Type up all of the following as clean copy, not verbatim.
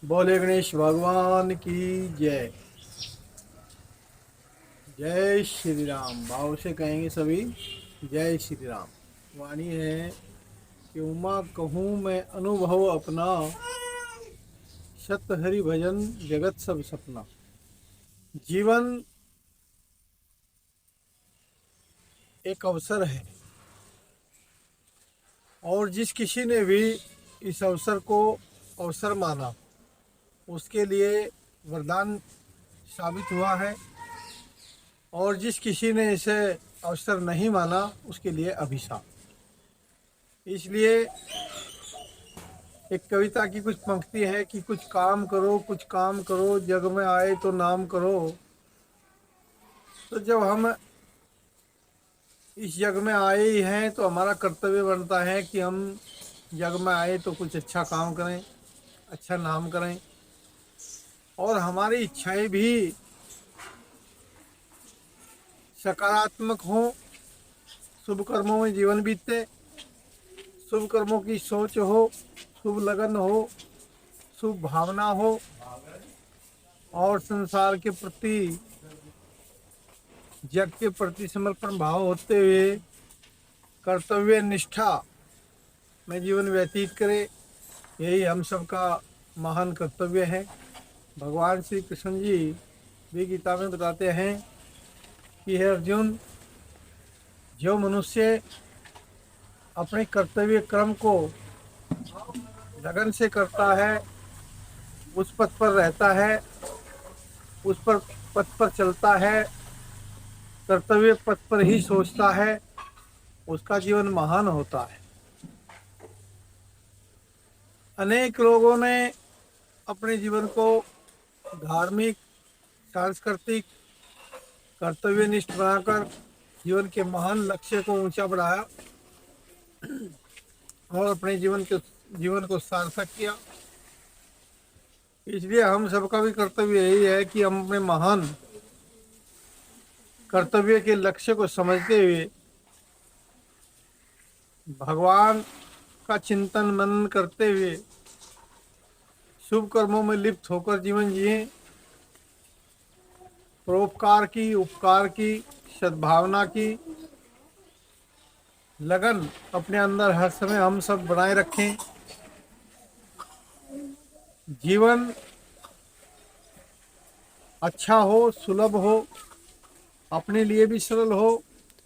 बोले गणेश भगवान की जय। जय श्री राम भाव से कहेंगे सभी। जय श्री राम। वाणी है कि उमा कहूँ मैं अनुभव अपना, सत हरि भजन जगत सब सपना। जीवन एक अवसर है और जिस किसी ने भी इस अवसर को अवसर माना उसके लिए वरदान साबित हुआ है, और जिस किसी ने इसे अवसर नहीं माना उसके लिए अभिशाप। इसलिए एक कविता की कुछ पंक्ति है कि कुछ काम करो जग में आए तो नाम करो। तो जब हम इस जग में आए ही हैं तो हमारा कर्तव्य बनता है कि हम जग में आए तो कुछ अच्छा काम करें, अच्छा नाम करें, और हमारी इच्छाएं भी सकारात्मक हों, शुभ कर्मों में जीवन बीते, शुभ कर्मों की सोच हो, शुभ लगन हो, शुभ भावना हो, और संसार के प्रति, जग के प्रति समर्पण भाव होते हुए कर्तव्य निष्ठा में जीवन व्यतीत करे। यही हम सबका महान कर्तव्य है। भगवान श्री कृष्ण जी भी गीता में बताते हैं कि हे अर्जुन, जो मनुष्य अपने कर्तव्य क्रम को लगन से करता है, उस पथ पर रहता है, उस पर पथ पर चलता है, कर्तव्य पथ पर ही सोचता है, उसका जीवन महान होता है। अनेक लोगों ने अपने जीवन को धार्मिक, सांस्कृतिक, कर्तव्यनिष्ठ बनाकर जीवन के महान लक्ष्य को ऊंचा बढ़ाया और अपने जीवन को सार्थक किया। इसलिए हम सबका भी कर्तव्य यही है कि हम अपने महान कर्तव्य के लक्ष्य को समझते हुए भगवान का चिंतन मनन करते हुए शुभ कर्मों में लिप्त होकर जीवन जिए। परोपकार की, उपकार की, सद्भावना की लगन अपने अंदर हर समय हम सब बनाए रखें। जीवन अच्छा हो, सुलभ हो, अपने लिए भी सरल हो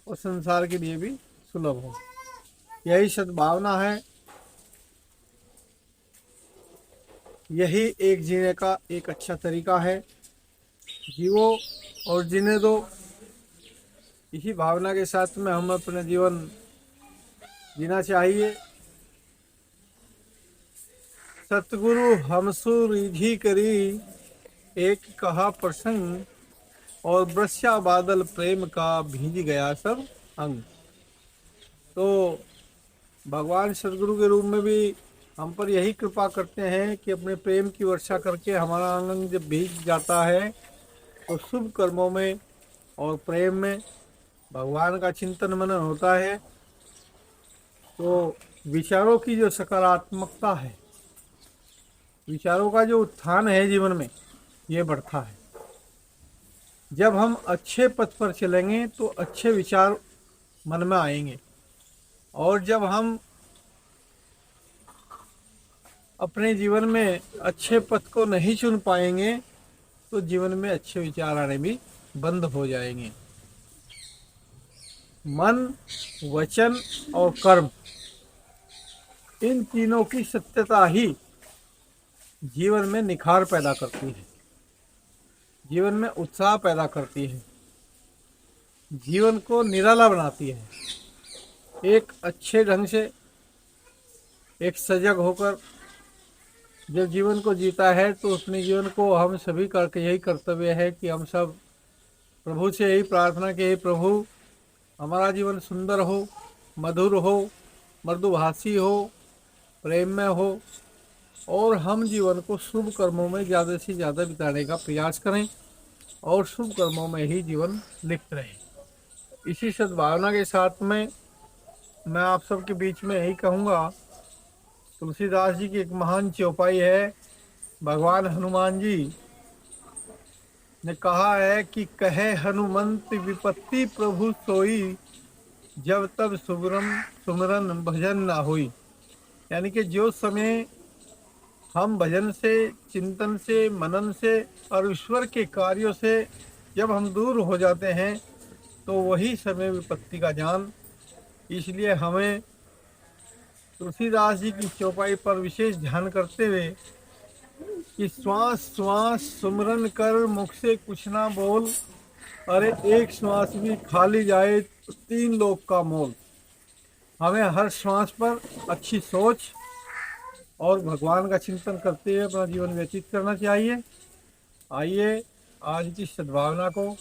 और संसार के लिए भी सुलभ हो। यही सद्भावना है, यही एक जीने का एक अच्छा तरीका है। जीवो और जीने दो। इसी भावना के साथ में हम अपना जीवन जीना चाहिए। सतगुरु हमसु रिझी करी, एक कहा प्रसंग, और बरसा बादल प्रेम का भीज गया सब अंग। तो भगवान सदगुरु के रूप में भी हम पर यही कृपा करते हैं कि अपने प्रेम की वर्षा करके हमारा अंग जब भीग जाता है तो शुभ कर्मों में और प्रेम में भगवान का चिंतन मनन होता है, तो विचारों की जो सकारात्मकता है, विचारों का जो उत्थान है जीवन में, ये बढ़ता है। जब हम अच्छे पथ पर चलेंगे तो अच्छे विचार मन में आएंगे, और जब हम अपने जीवन में अच्छे पथ को नहीं चुन पाएंगे तो जीवन में अच्छे विचार आने भी बंद हो जाएंगे। मन, वचन और कर्म, इन तीनों की सत्यता ही जीवन में निखार पैदा करती है, जीवन में उत्साह पैदा करती है, जीवन को निराला बनाती है। एक अच्छे ढंग से, एक सजग होकर जब जीवन को जीता है तो अपने जीवन को हम सभी का यही कर्तव्य है कि हम सब प्रभु से यही प्रार्थना कि हे प्रभु, हमारा जीवन सुंदर हो, मधुर हो, मृदुभाषी हो, प्रेम में हो, और हम जीवन को शुभ कर्मों में ज़्यादा से ज़्यादा बिताने का प्रयास करें और शुभ कर्मों में ही जीवन लिप्त रहे। इसी सद्भावना के साथ में मैं आप सबके बीच में यही कहूँगा, तुलसीदास जी की एक महान चौपाई है भगवान हनुमान जी ने कहा है कि कहे हनुमंत विपत्ति प्रभु सोई, जब तब सुमरन भजन ना होई। यानी कि जो समय हम भजन से, चिंतन से, मनन से और ईश्वर के कार्यों से जब हम दूर हो जाते हैं तो वही समय विपत्ति का जान। इसलिए हमें तुलसीदास जी की चौपाई पर विशेष ध्यान करते हुए कि श्वास श्वास सुमरन कर, मुख से कुछ ना बोल, अरे एक श्वास भी खाली जाए तो 3 लोक का मोल। हमें हर श्वास पर अच्छी सोच और भगवान का चिंतन करते हुए अपना जीवन व्यतीत करना चाहिए। आइए आज की सद्भावना को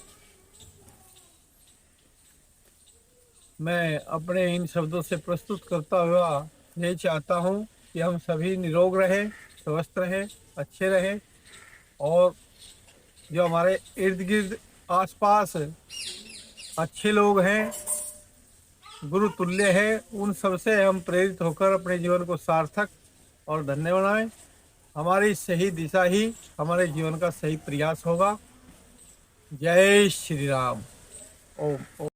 मैं अपने इन शब्दों से प्रस्तुत करता हुआ यही चाहता हूँ कि हम सभी निरोग रहें, स्वस्थ रहें, अच्छे रहें और जो हमारे इर्द गिर्द आसपास अच्छे लोग हैं, गुरु तुल्य हैं, उन सबसे हम प्रेरित होकर अपने जीवन को सार्थक और धन्य बनाएं। हमारी सही दिशा ही हमारे जीवन का सही प्रयास होगा। जय श्री राम। ओम।